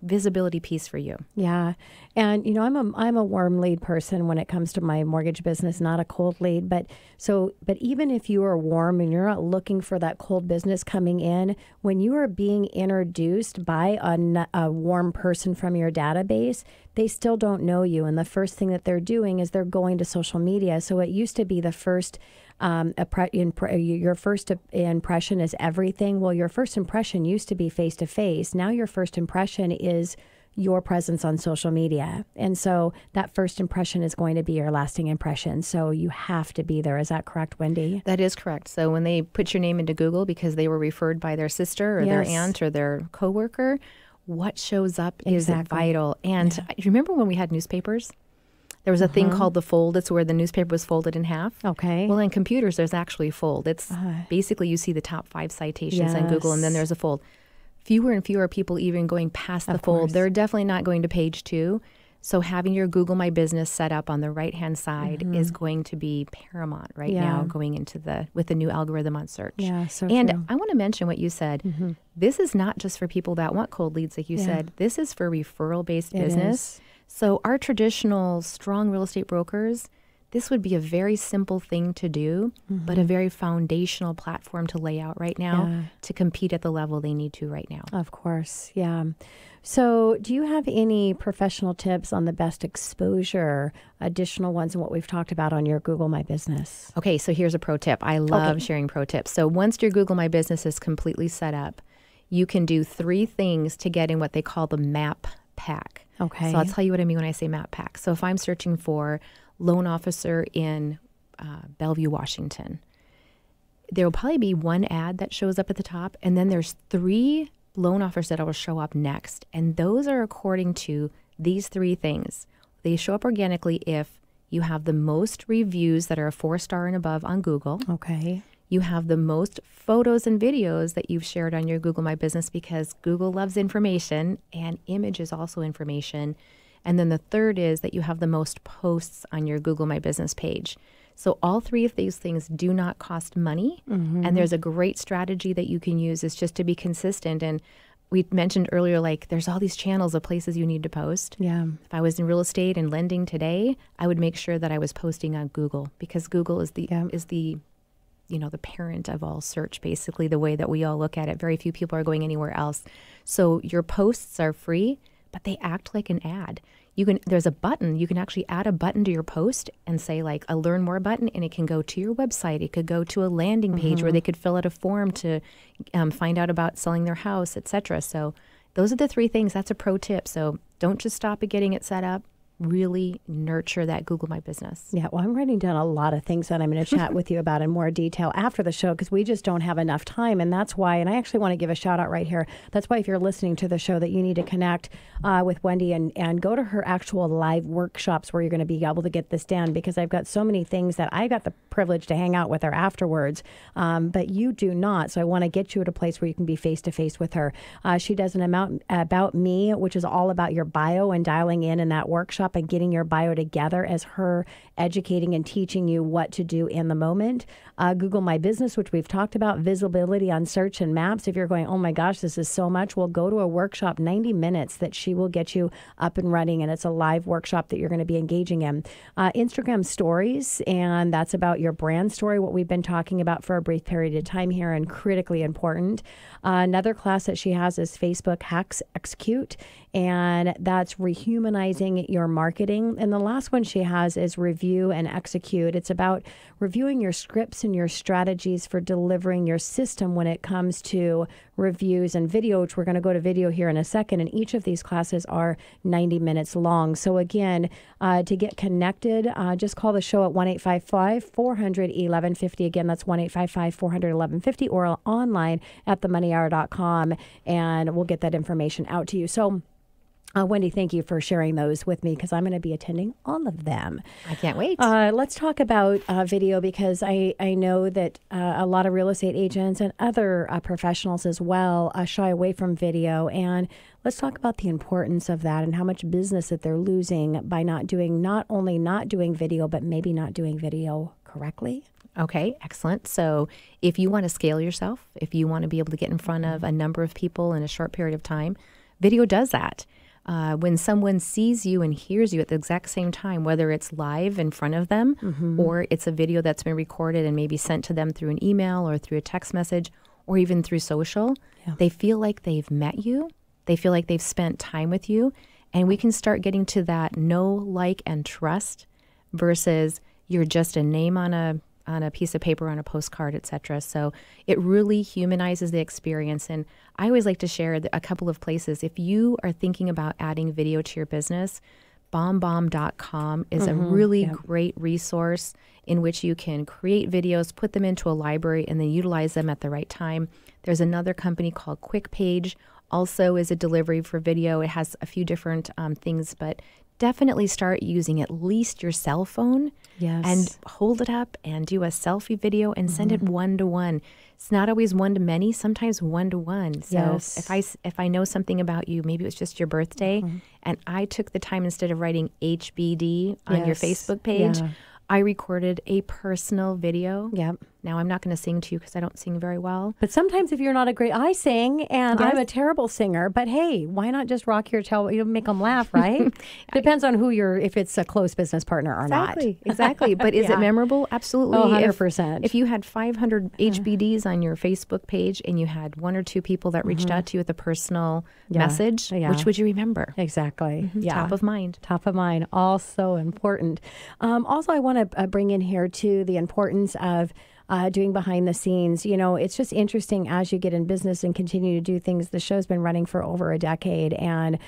S6: visibility piece for you.
S2: Yeah. And, I'm a warm lead person when it comes to my mortgage business, not a cold lead. But even if you are warm and you're not looking for that cold business coming in, when you are being introduced by a warm person from your database, they still don't know you. And the first thing that they're doing is they're going to social media. So it used to be the first your first impression is everything. Well, your first impression used to be face-to-face. Now your first impression is your presence on social media. And so that first impression is going to be your lasting impression. So you have to be there. Is that correct, Wendy?
S6: That is correct. So when they put your name into Google because they were referred by their sister or their aunt or their coworker, what shows up is vital. And remember when we had newspapers? There was a thing called the fold. It's where the newspaper was folded in half. Okay. Well, in computers, there's actually a fold. It's basically you see the top 5 citations on Google, and then there's a fold. fewer and fewer people even going past the fold. They're definitely not going to page 2. So having your Google My Business set up on the right-hand side is going to be paramount now going into with the new algorithm on search.
S2: Yeah, so
S6: and
S2: true.
S6: I want to mention what you said. This is not just for people that want cold leads, like you said. This is for referral-based business. So our traditional strong real estate brokers, this would be a very simple thing to do, but a very foundational platform to lay out right now to compete at the level they need to right now.
S2: Of course, yeah. So do you have any professional tips on the best exposure, additional ones in what we've talked about on your Google My Business?
S6: Okay, so here's a pro tip. I love sharing pro tips. So once your Google My Business is completely set up, you can do 3 things to get in what they call the map pack.
S2: Okay.
S6: So I'll tell you what I mean when I say map pack. So if I'm searching for loan officer in Bellevue, Washington, there will probably be one ad that shows up at the top, and then there's 3 loan offers that will show up next. And those are according to these 3 things. They show up organically if you have the most reviews that are a 4-star and above on Google.
S2: Okay.
S6: You have the most photos and videos that you've shared on your Google My Business, because Google loves information and image is also information. And then the third is that you have the most posts on your Google My Business page. So all 3 of these things do not cost money. And there's a great strategy that you can use is just to be consistent. And we mentioned earlier, like there's all these channels of places you need to post.
S2: Yeah.
S6: If I was in real estate and lending today, I would make sure that I was posting on Google, because Google is the the parent of all search, basically, the way that we all look at it. Very few people are going anywhere else. So your posts are free, but they act like an ad. There's a button. You can actually add a button to your post and say like a learn more button, and it can go to your website. It could go to a landing page where they could fill out a form to find out about selling their house, etc. So those are the 3 things. That's a pro tip. So don't just stop at getting it set up. Really nurture that Google My Business.
S2: Yeah, well, I'm writing down a lot of things that I'm going to chat with you about in more detail after the show, because we just don't have enough time. And that's why, and I actually want to give a shout out right here. That's why if you're listening to the show, that you need to connect with Wendy and go to her actual live workshops where you're going to be able to get this down, because I've got so many things that I got the privilege to hang out with her afterwards, but you do not. So I want to get you at a place where you can be face to face with her. She does an amount about me, which is all about your bio and dialing in that workshop and getting your bio together as her educating and teaching you what to do in the moment. Google My Business, which we've talked about, visibility on search and maps. If you're going, oh my gosh, this is so much, well, go to a workshop, 90 minutes, that she will get you up and running. And it's a live workshop that you're going to be engaging in. Instagram stories, and that's about your brand story, what we've been talking about for a brief period of time here, and critically important. Another class that she has is Facebook Hacks Execute, and that's rehumanizing your marketing. And the last one she has is Review and Execute. It's about reviewing your scripts and your strategies for delivering your system when it comes to reviews and video, which we're going to go to video here in a second. And each of these classes are 90 minutes long. So again, to get connected, just call the show at 1-855-400-1150. Again, that's 1-855-400-1150, or online at themoneyhour.com, and we'll get that information out to you. So Wendy, thank you for sharing those with me, because I'm going to be attending all of them.
S6: I can't wait.
S2: Let's talk about video, because I know that a lot of real estate agents and other professionals as well shy away from video. And let's talk about the importance of that and how much business that they're losing by not only not doing video, but maybe not doing video correctly.
S6: Okay, excellent. So if you want to scale yourself, if you want to be able to get in front of a number of people in a short period of time, video does that. When someone sees you and hears you at the exact same time, whether it's live in front of them or it's a video that's been recorded and maybe sent to them through an email or through a text message or even through social, they feel like they've met you. They feel like they've spent time with you. And we can start getting to that know, like, and trust versus you're just a name on a piece of paper, on a postcard, etc. So it really humanizes the experience. And I always like to share a couple of places. If you are thinking about adding video to your business, bombbomb.com is a really great resource in which you can create videos, put them into a library, and then utilize them at the right time. There's another company called QuickPage, also is a delivery for video. It has a few different things, but definitely start using at least your cell phone
S2: Yes.
S6: and hold it up and do a selfie video and send it one-to-one. It's not always one-to-many, sometimes one-to-one. So
S2: Yes.
S6: if I know something about you, maybe it was just your birthday, and I took the time instead of writing HBD on your
S2: Yes.
S6: Facebook page,
S2: Yeah.
S6: I recorded a personal video.
S2: Yep.
S6: Now, I'm not going to sing to you because I don't sing very well.
S2: But sometimes if you're not a great, I sing and I'm
S6: Yes.
S2: a terrible singer, but hey, why not just rock your tail, make them laugh, right? Depends on who if it's a close business partner or
S6: Exactly. But is it memorable? Absolutely.
S2: Oh, 100%.
S6: If you had 500 HBDs on your Facebook page and you had one or two people that reached out to you with a personal message, which would you remember?
S2: Exactly. Yeah.
S6: Top of mind.
S2: Top of mind. Also important. Also, I want to bring in here, too, the importance of doing behind the scenes. It's just interesting as you get in business and continue to do things. The show's been running for over a decade, and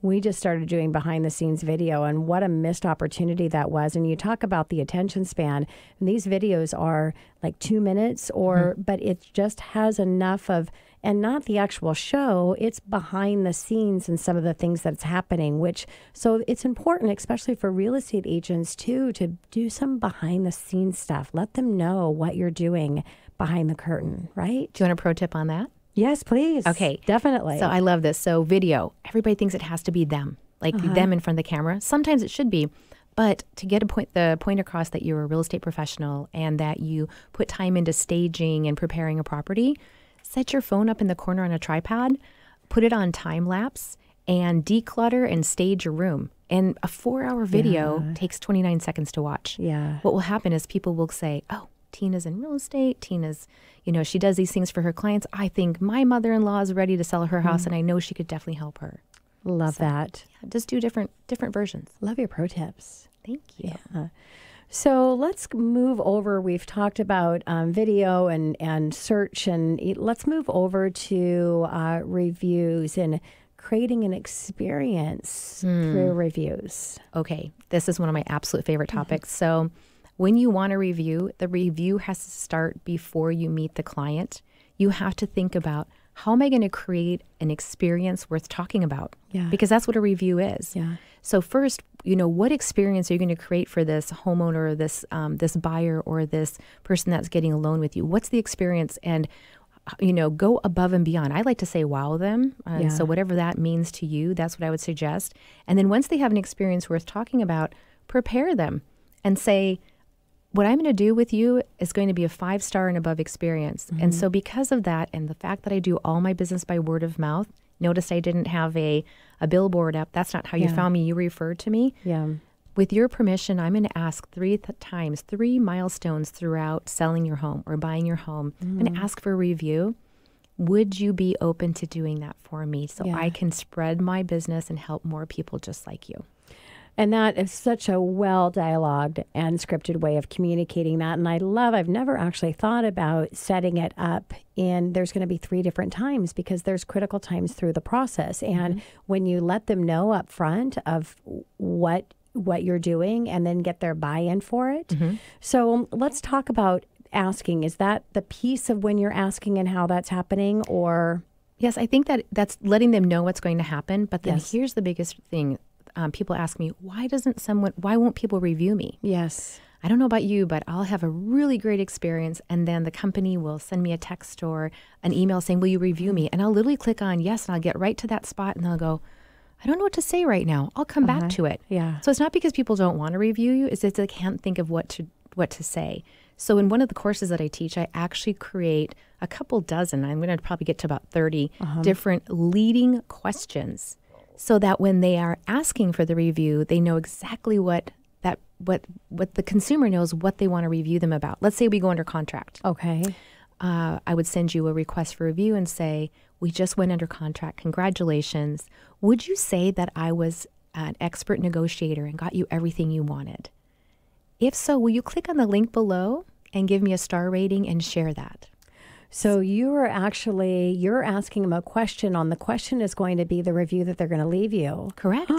S2: we just started doing behind the scenes video, and what a missed opportunity that was. And you talk about the attention span, and these videos are like 2 minutes, but it just has enough of, and not the actual show, it's behind the scenes and some of the things that's happening, so it's important, especially for real estate agents too, to do some behind the scenes stuff. Let them know what you're doing behind the curtain, right?
S6: Do you want a pro tip on that?
S2: Yes, please.
S6: Okay.
S2: Definitely.
S6: So I love this. So video, everybody thinks it has to be them, like them in front of the camera. Sometimes it should be. But to get the point across that you're a real estate professional and that you put time into staging and preparing a property, set your phone up in the corner on a tripod, put it on time lapse, and declutter and stage your room. And a 4-hour video takes 29 seconds to watch.
S2: Yeah.
S6: What will happen is people will say, oh, Tina's in real estate. Tina's, she does these things for her clients. I think my mother-in-law is ready to sell her house, and I know she could definitely help her.
S2: Love that.
S6: Yeah, just do different versions.
S2: Love your pro tips.
S6: Thank you.
S2: Yeah. So let's move over. We've talked about video and search, and let's move over to reviews and creating an experience through reviews.
S6: Okay, this is one of my absolute favorite topics. So when you want a review, the review has to start before you meet the client. You have to think about, how am I going to create an experience worth talking about?
S2: Yeah.
S6: Because that's what a review is.
S2: Yeah.
S6: So first, what experience are you going to create for this homeowner, or this buyer, or this person that's getting a loan with you? What's the experience? And, go above and beyond. I like to say wow them. So whatever that means to you, that's what I would suggest. And then once they have an experience worth talking about, prepare them and say, what I'm going to do with you is going to be a 5-star and above experience. And so because of that, and the fact that I do all my business by word of mouth, notice I didn't have a billboard up. That's not how you found me. You referred to me.
S2: Yeah.
S6: With your permission, I'm going to ask 3 milestones throughout selling your home or buying your home. I'm going to ask for a review. Would you be open to doing that for me so I can spread my business and help more people just like you?
S2: And that is such a well-dialogued and scripted way of communicating that. And I've never actually thought about setting it up there's going to be 3 different times, because there's critical times through the process. And when you let them know up front of what you're doing and then get their buy-in for it. So let's talk about asking. Is that the piece of when you're asking and how that's happening, or?
S6: Yes, I think that's letting them know what's going to happen. But then here's the biggest thing. People ask me, why won't people review me?
S2: Yes.
S6: I don't know about you, but I'll have a really great experience, and then the company will send me a text or an email saying, will you review me? And I'll literally click on yes, and I'll get right to that spot, and they'll go, I don't know what to say right now. I'll come back to it.
S2: Yeah.
S6: So it's not because people don't want to review you, it's that they can't think of what to say. So in one of the courses that I teach, I actually create a couple dozen, I'm going to probably get to about 30 different leading questions, so that when they are asking for the review, they know exactly what the consumer knows what they want to review them about. Let's say we go under contract.
S2: Okay.
S6: I would send you a request for review and say, we just went under contract. Congratulations. Would you say that I was an expert negotiator and got you everything you wanted? If so, will you click on the link below and give me a star rating and share that?
S2: So you're asking them a question. On the question is going to be the review that they're going to leave you.
S6: Correct.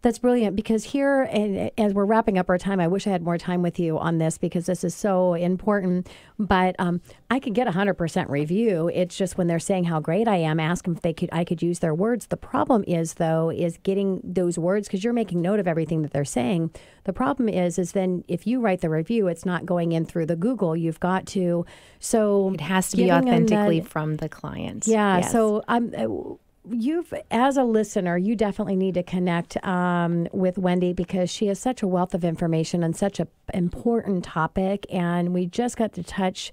S2: That's brilliant, because here, and as we're wrapping up our time, I wish I had more time with you on this because this is so important. But I could get 100% review. It's just when they're saying how great I am, ask them if I could use their words. The problem is, though, is getting those words, because you're making note of everything that they're saying. The problem is then if you write the review, it's not going in through the Google. You've got to, so
S6: it has to be authentically from the client.
S2: Yeah.
S6: Yes.
S2: So as a listener, you definitely need to connect with Wendy, because she has such a wealth of information on such an important topic. And we just got to touch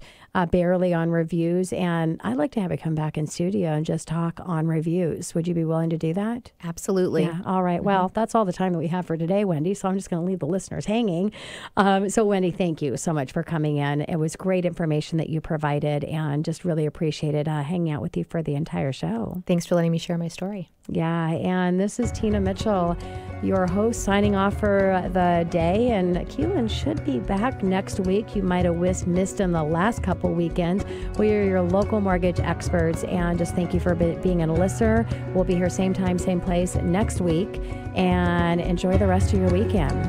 S2: barely on reviews. And I'd like to have her come back in studio and just talk on reviews. Would you be willing to do that?
S6: Absolutely.
S2: Yeah. All right. Well, that's all the time that we have for today, Wendy. So I'm just going to leave the listeners hanging. So Wendy, thank you so much for coming in. It was great information that you provided, and just really appreciated hanging out with you for the entire show.
S6: Thanks for letting me share my story.
S2: Yeah, and this is Tina Mitchell, your host, signing off for the day. And Keelan should be back next week. You might have missed him the last couple weekends. We are your local mortgage experts, and just thank you for being a listener. We'll be here same time, same place next week, and enjoy the rest of your weekend.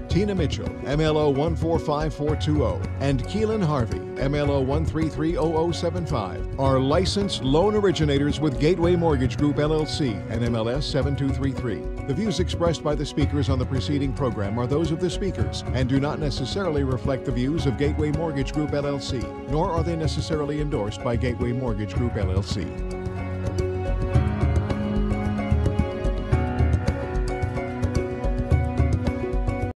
S1: Tina Mitchell, MLO 145420, and Keelan Harvey, MLO 1330075, are licensed loan originators with Gateway Mortgage Group, LLC, and MLS 7233. The views expressed by the speakers on the preceding program are those of the speakers and do not necessarily reflect the views of Gateway Mortgage Group, LLC, nor are they necessarily endorsed by Gateway Mortgage Group, LLC.